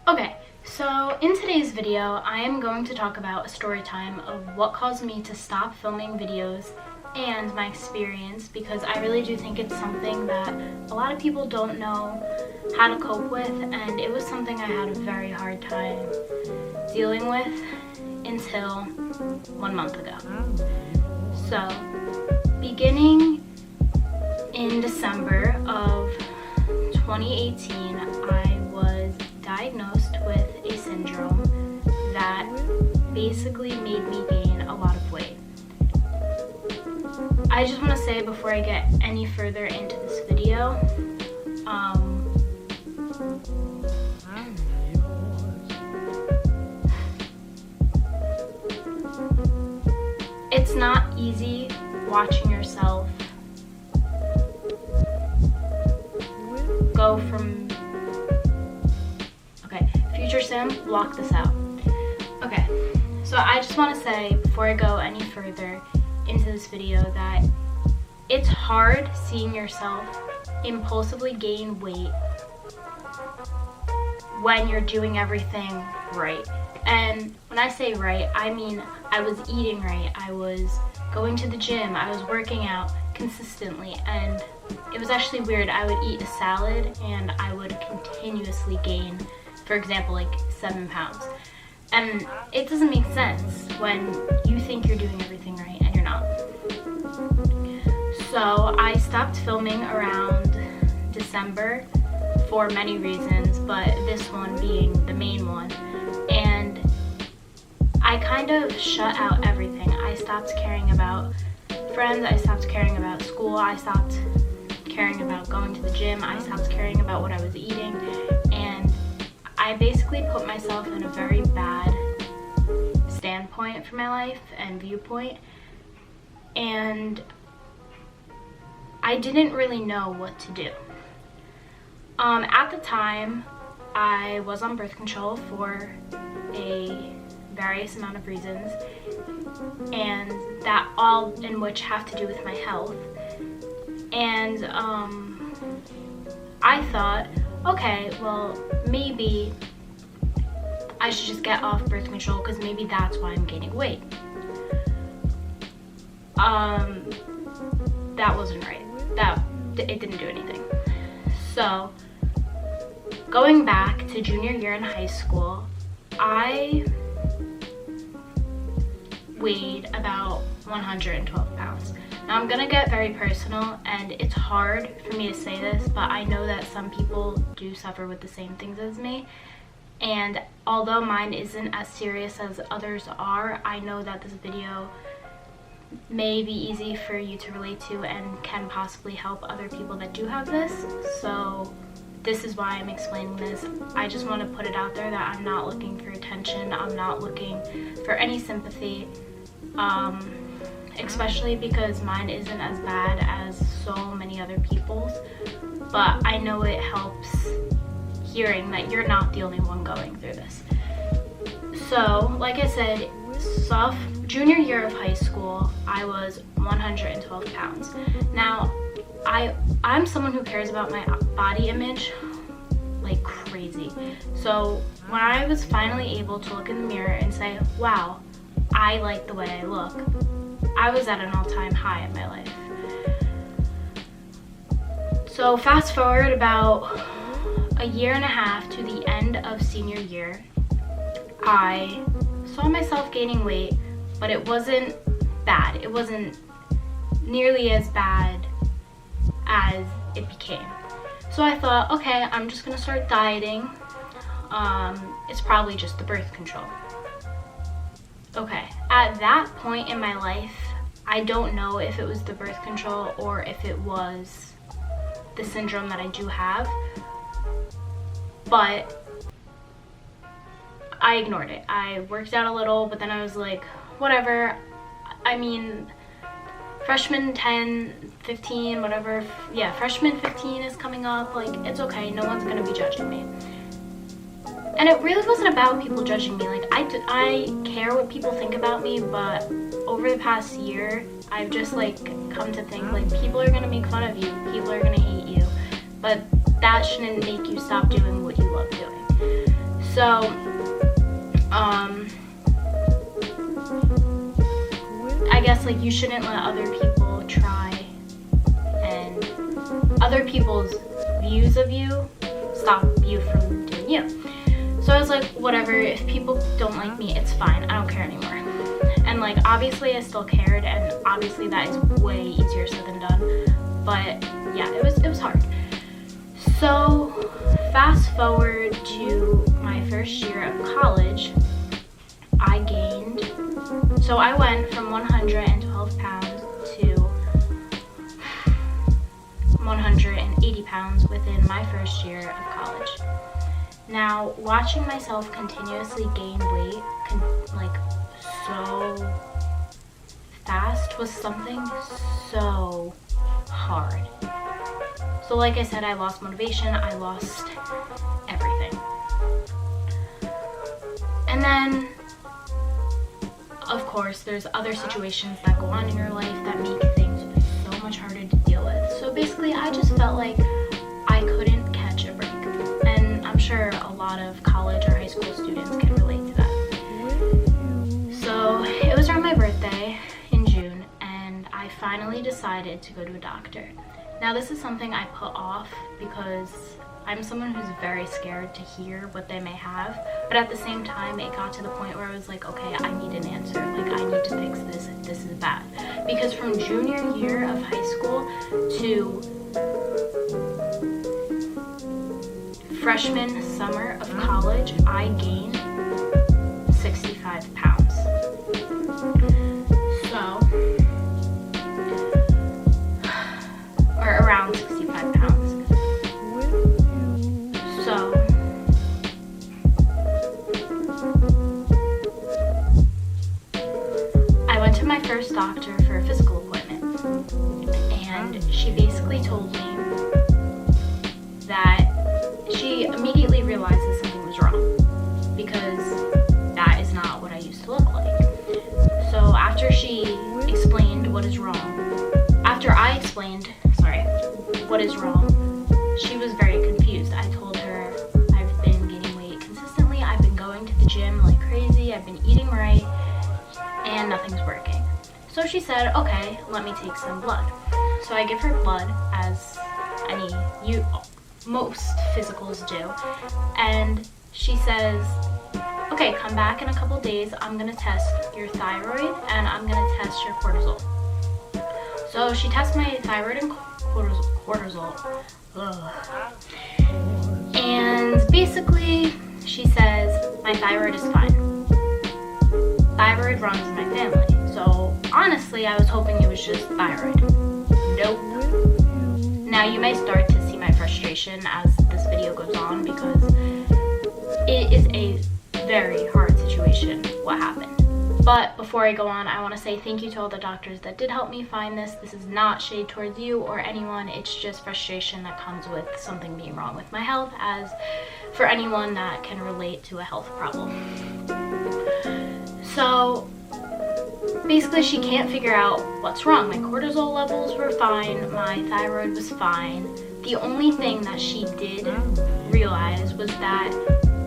Okay, so in today's video, I am going to talk about a story time of what caused me to stop filming videos and my experience, because I really do think it's something that a lot of people don't know how to cope with, and it was something I had a very hard time dealing with until 1 month ago. So, beginning in December of 2018, I was diagnosed with a syndrome that basically made me gain a lot of weight. I just want to say before I get any further into this video, it's not easy watching yourself go from future sim, block this out. Okay, so I just want to say before I go any further into this video that it's hard seeing yourself impulsively gain weight when you're doing everything right. And when I say right, I mean I was eating right, I was going to the gym, I was working out consistently, and it was actually weird. I would eat a salad and I would continuously gain, for example, like 7 pounds. And it doesn't make sense when you think you're doing everything right and you're not. So I stopped filming around December for many reasons, but this one being the main one. And I kind of shut out everything. I stopped caring about friends, I stopped caring about school, I stopped caring about going to the gym, I stopped caring about what I was eating, and I basically put myself in a very bad standpoint for my life and viewpoint, and I didn't really know what to do. At the time, I was on birth control for a various amount of reasons, and that all in which have to do with my health. And I thought, okay, well, maybe I should just get off birth control because maybe that's why I'm gaining weight. That wasn't right. It didn't do anything. So, going back to junior year in high school, I weighed about 112 pounds. Now I'm gonna get very personal, and it's hard for me to say this, but I know that some people do suffer with the same things as me, and although mine isn't as serious as others are, I know that this video may be easy for you to relate to and can possibly help other people that do have this. So this is why I'm explaining this. I just want to put it out there that I'm not looking for attention, I'm not looking for any sympathy, especially because mine isn't as bad as so many other people's, but I know it helps hearing that you're not the only one going through this. So, like I said, junior year of high school, I was 112 pounds. Now, I'm someone who cares about my body image like crazy. So, when I was finally able to look in the mirror and say, wow, I like the way I look, I was at an all-time high in my life. So fast forward about a year and a half to the end of senior year, I saw myself gaining weight, but it wasn't bad. It wasn't nearly as bad as it became. So I thought, okay, I'm just gonna start dieting. It's probably just the birth control. Okay, at that point in my life, I don't know if it was the birth control or if it was the syndrome that I do have, but I ignored it. I worked out a little, but then I was like, whatever. I mean, freshman 10, 15, whatever. Yeah, freshman 15 is coming up. Like, it's okay. No one's gonna be judging me. And it really wasn't about people judging me. Like, I care what people think about me, but over the past year, I've just, like, come to think, like, people are gonna make fun of you. People are gonna hate you. But that shouldn't make you stop doing what you love doing. So, I guess like you shouldn't let other people try and other people's views of you stop you from doing you. So I was like, whatever, if people don't like me, it's fine, I don't care anymore. And like obviously I still cared, and obviously that is way easier said than done, but yeah, it was hard. So fast forward to my first year of college, I gained, so I went from 112 pounds to 180 pounds within my first year of college. Now, watching myself continuously gain weight, like so fast, was something so hard. So like I said, I lost motivation, I lost everything. And then, of course, there's other situations that go on in your life that make things so much harder to deal with. So basically, I just felt like I couldn't catch a break. And I'm sure a lot of college or high school students can relate to that. So it was around my birthday in June, and I finally decided to go to a doctor. Now this is something I put off because I'm someone who's very scared to hear what they may have, but at the same time it got to the point where I was like, okay, I need an answer, like I need to fix this, this is bad. Because from junior year of high school to freshman summer of college, I gained 65 pounds. So, or around 65 pounds. So, I went to my first doctor for a physical appointment, and she basically told me that she immediately realized that something was wrong, because that is not what I used to look like. So after she explained what is wrong, after I explained, what is wrong, she was very confused. I told her I've been gaining weight consistently, I've been going to the gym like crazy, I've been eating right, and nothing's working. So she said, okay, let me take some blood. So I give her blood, as most physicals do, and she says, okay, come back in a couple days, I'm gonna test your thyroid and I'm gonna test your cortisol. So she tests my thyroid and cortisol. Ugh. And basically she says my thyroid is fine. Thyroid runs in my family. So honestly, I was hoping it was just thyroid. Nope. Now you may start to see my frustration as this video goes on, because it is a very hard situation what happened. But before I go on, I want to say thank you to all the doctors that did help me find this. This is not shade towards you or anyone, it's just frustration that comes with something being wrong with my health, as for anyone that can relate to a health problem. So basically she can't figure out what's wrong. My cortisol levels were fine, my thyroid was fine. The only thing that she did realize was that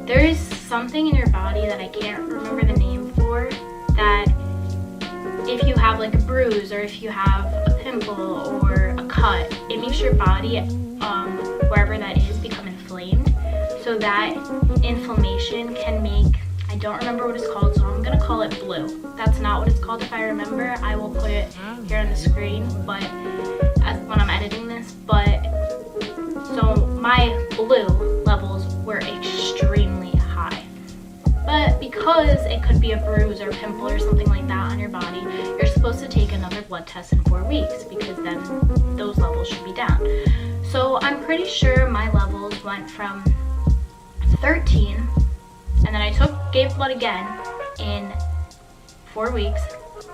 there is something in your body that I can't remember the name for, that if you have like a bruise or if you have a pimple or a cut, it makes your body, wherever that is, become inflamed. So that inflammation can make, I don't remember what it's called, so I'm gonna call it blue. That's not what it's called. If I remember, I will put it here on the screen, but when I'm editing this. But so my blue levels were extremely high. But because it could be a bruise or a pimple or something like that on your body, you're supposed to take another blood test in 4 weeks, because then those levels should be down. So I'm pretty sure my levels went from 13, and then I gave blood again in 4 weeks,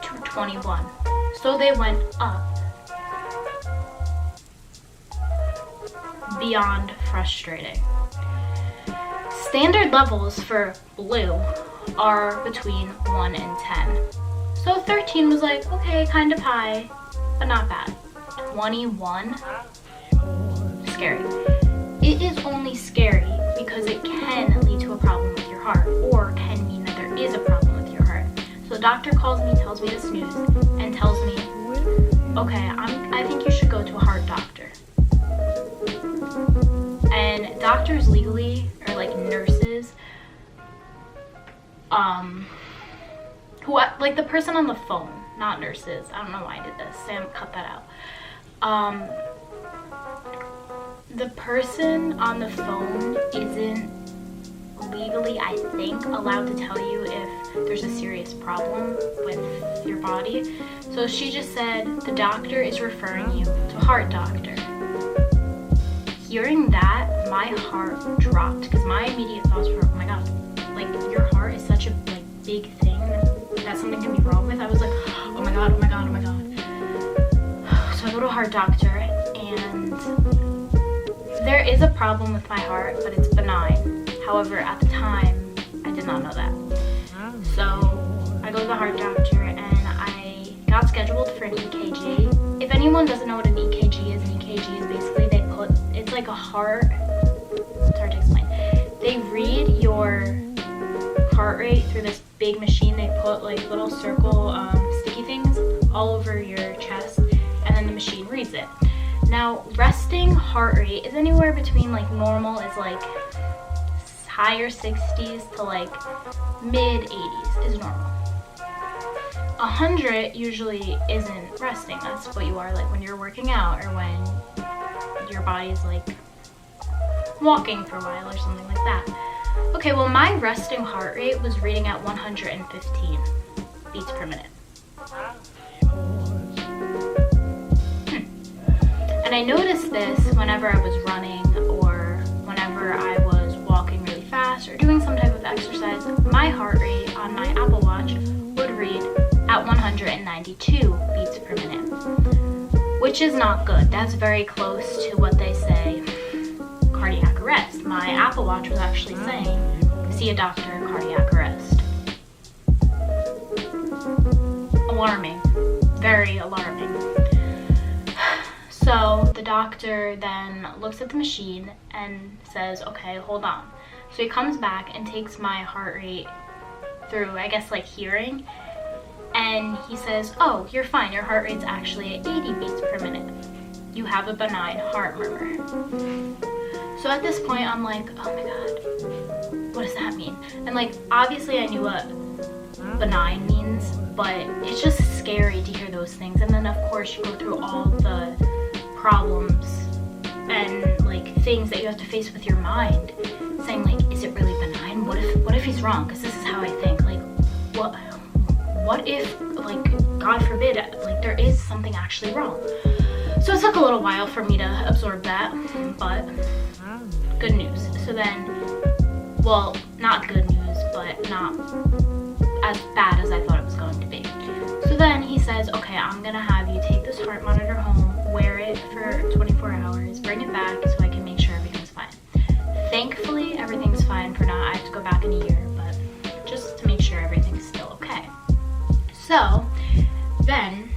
to 21. So they went up beyond frustrating. Standard levels for blue are between 1 and 10. So 13 was like, okay, kind of high, but not bad. 21, scary. It is only scary because it can lead to a problem with your doctor calls me, tells me this news, and tells me, okay, I think you should go to a heart doctor. And doctors legally, or like nurses, who, like the person on the phone, not nurses. I don't know why I did this. Sam, cut that out. The person on the phone isn't legally, I think, allowed to tell you if there's a serious problem with your body. So she just said the doctor is referring you to a heart doctor. Hearing that, my heart dropped because my immediate thoughts were, oh my god, like your heart is such a big thing that something can be wrong with. I was like, oh my god, oh my god, oh my god. So I go to a heart doctor, and there is a problem with my heart, but it's benign. However, at the time, I did not know that. So I go to the heart doctor, and I got scheduled for an EKG. If anyone doesn't know what an EKG is basically it's like a heart, it's hard to explain. They read your heart rate through this big machine. They put like little circle sticky things all over your chest, and then the machine reads it. Now, resting heart rate is anywhere between like normal is like higher 60s to like mid 80s is normal. 100 usually isn't resting. That's what you are like when you're working out or when your body's like walking for a while or something like that. Okay, well my resting heart rate was reading at 115 beats per minute. And I noticed this whenever I was running or whenever I was walking really fast or doing some type of exercise. My heart rate on my Apple Watch would read at 192 beats per minute, which is not good. That's very close to what they say cardiac arrest. My Apple Watch was actually saying, see a doctor, cardiac arrest. Alarming, very alarming. So the doctor then looks at the machine and says, okay, hold on. So he comes back and takes my heart rate through, I guess, like hearing, and he says, oh, you're fine. Your heart rate's actually at 80 beats per minute. You have a benign heart murmur. So at this point, I'm like, oh my god, what does that mean? And like, obviously I knew what benign means, but it's just scary to hear those things. And then of course you go through all the problems and like things that you have to face with your mind, saying like, is it really benign? What if he's wrong? Because this is how I think. Like, what if, like, God forbid, like there is something actually wrong? So it took a little while for me to absorb that, but good news. So then, well, not good news, but not as bad as I thought it was going to be. So then he says, okay, I'm gonna have you take this heart monitor home, wear it for 24 hours, bring it back so I can make sure everything's fine. Thankfully, everything's fine for now. I have to go back in a year, but just to make sure everything's still okay. So then,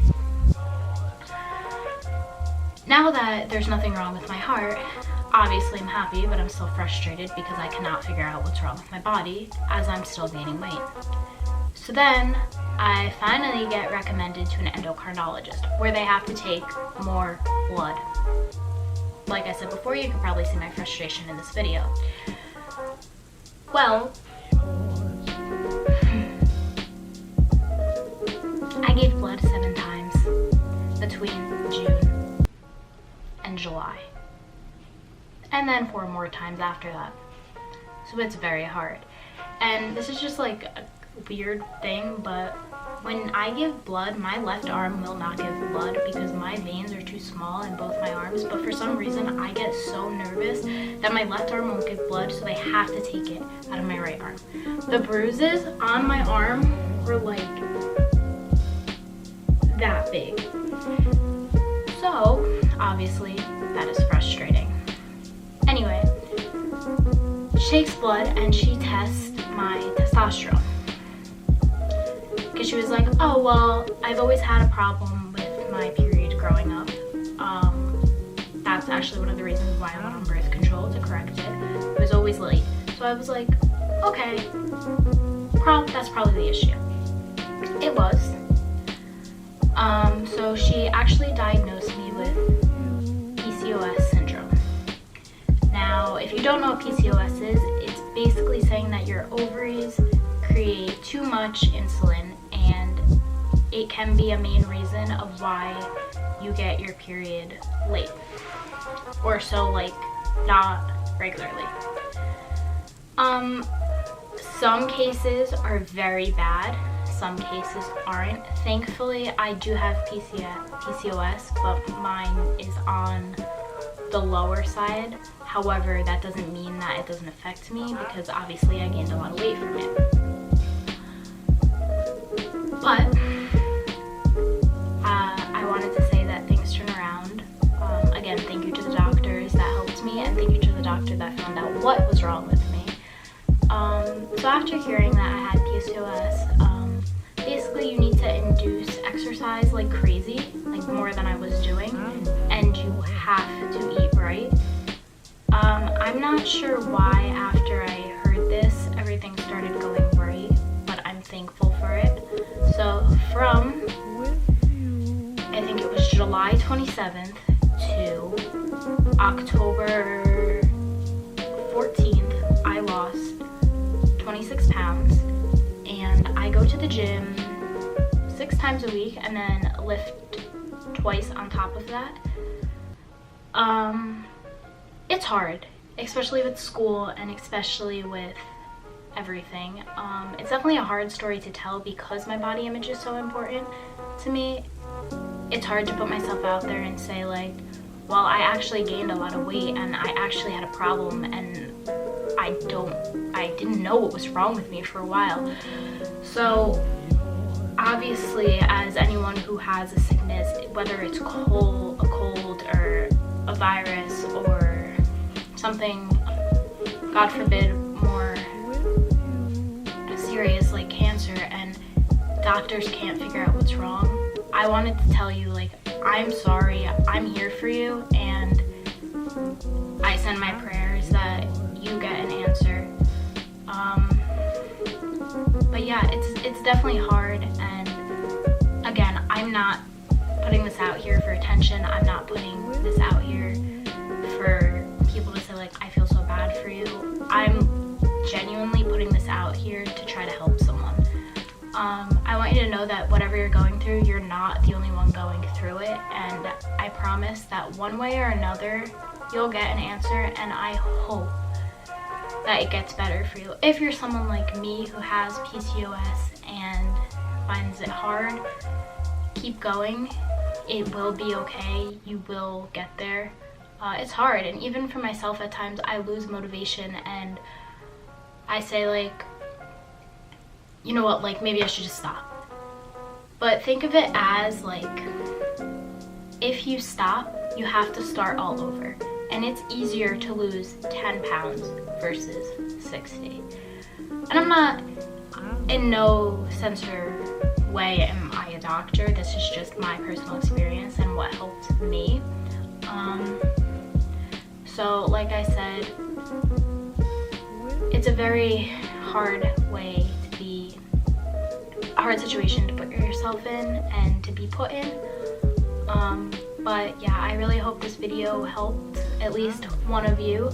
now that there's nothing wrong with my heart, obviously I'm happy, but I'm still frustrated because I cannot figure out what's wrong with my body as I'm still gaining weight. So then I finally get recommended to an endocrinologist where they have to take more blood. Like I said before, you can probably see my frustration in this video. Well, I gave blood 7 times between June and July. And then 4 more times after that. So it's very hard. And this is just like a weird thing, but when I give blood, my left arm will not give blood because my veins are too small in both my arms. But for some reason, I get so nervous that my left arm won't give blood, so they have to take it out of my right arm. The bruises on my arm were like that big. So, obviously, that is frustrating. Anyway, she takes blood and she tests my testosterone. Because she was like, oh, well, I've always had a problem with my period growing up. That's actually one of the reasons why I went on birth control, to correct it. It was always late. So I was like, okay, that's probably the issue. It was. So she actually diagnosed me with PCOS syndrome. Now, if you don't know what PCOS is, it's basically saying that your ovaries create too much insulin, and it can be a main reason of why you get your period late, or so, like, not regularly. Some cases are very bad, some cases aren't. Thankfully, I do have PCOS, but mine is on the lower side. However, that doesn't mean that it doesn't affect me, because obviously I gained a lot of weight from it. But I wanted to say that things turn around. Again, thank you to the doctors that helped me, and thank you to the doctor that found out what was wrong with me. So after hearing that I had PCOS, basically you need to induce exercise like crazy, like more than I was doing, and you have to eat right. I'm not sure why after I heard this, everything started going right, but I'm thankful for it. So from, I think it was July 27th to October 14th, I lost 26 pounds, and I go to the gym 6 times a week and then lift twice on top of that. It's hard, especially with school and especially with everything. It's definitely a hard story to tell because my body image is so important to me. It's hard to put myself out there and say, like, well, I actually gained a lot of weight and I actually had a problem, and I didn't know what was wrong with me for a while. So obviously, as anyone who has a sickness, whether it's a cold or a virus or something, God forbid, more serious like cancer, and doctors can't figure out what's wrong, I wanted to tell you, like, I'm sorry, I'm here for you, and I send my prayers that you get an answer. But yeah, it's definitely hard, and again, I'm not putting this out here for attention. I'm not putting this out here for people to say, like, I feel so bad for you. I'm genuinely putting this out here to try to help someone. I want you to know that whatever you're going through, you're not the only one going through it, and I promise that one way or another, you'll get an answer, and I hope that it gets better for you. If you're someone like me who has PCOS and finds it hard, keep going. It will be okay. You will get there. It's hard, and even for myself at times, I lose motivation, and I say, like, you know what, like, maybe I should just stop. But think of it as, like, if you stop, you have to start all over. And it's easier to lose 10 pounds versus 60. And I'm not, in no sense or way am I a doctor. This is just my personal experience and what helped me. So like I said, it's a very hard way to be, a hard situation to put yourself in and to be put in. But yeah, I really hope this video helped at least one of you.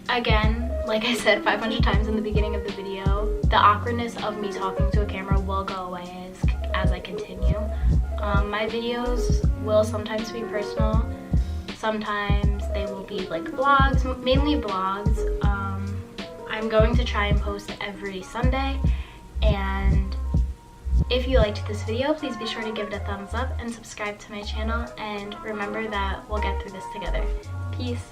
Again, like I said 500 times in the beginning of the video, the awkwardness of me talking to a camera will go away as I continue. My videos will sometimes be personal, sometimes they will be like vlogs, mainly vlogs. I'm going to try and post every Sunday, and if you liked this video, please be sure to give it a thumbs up and subscribe to my channel, and remember that we'll get through this together. Peace.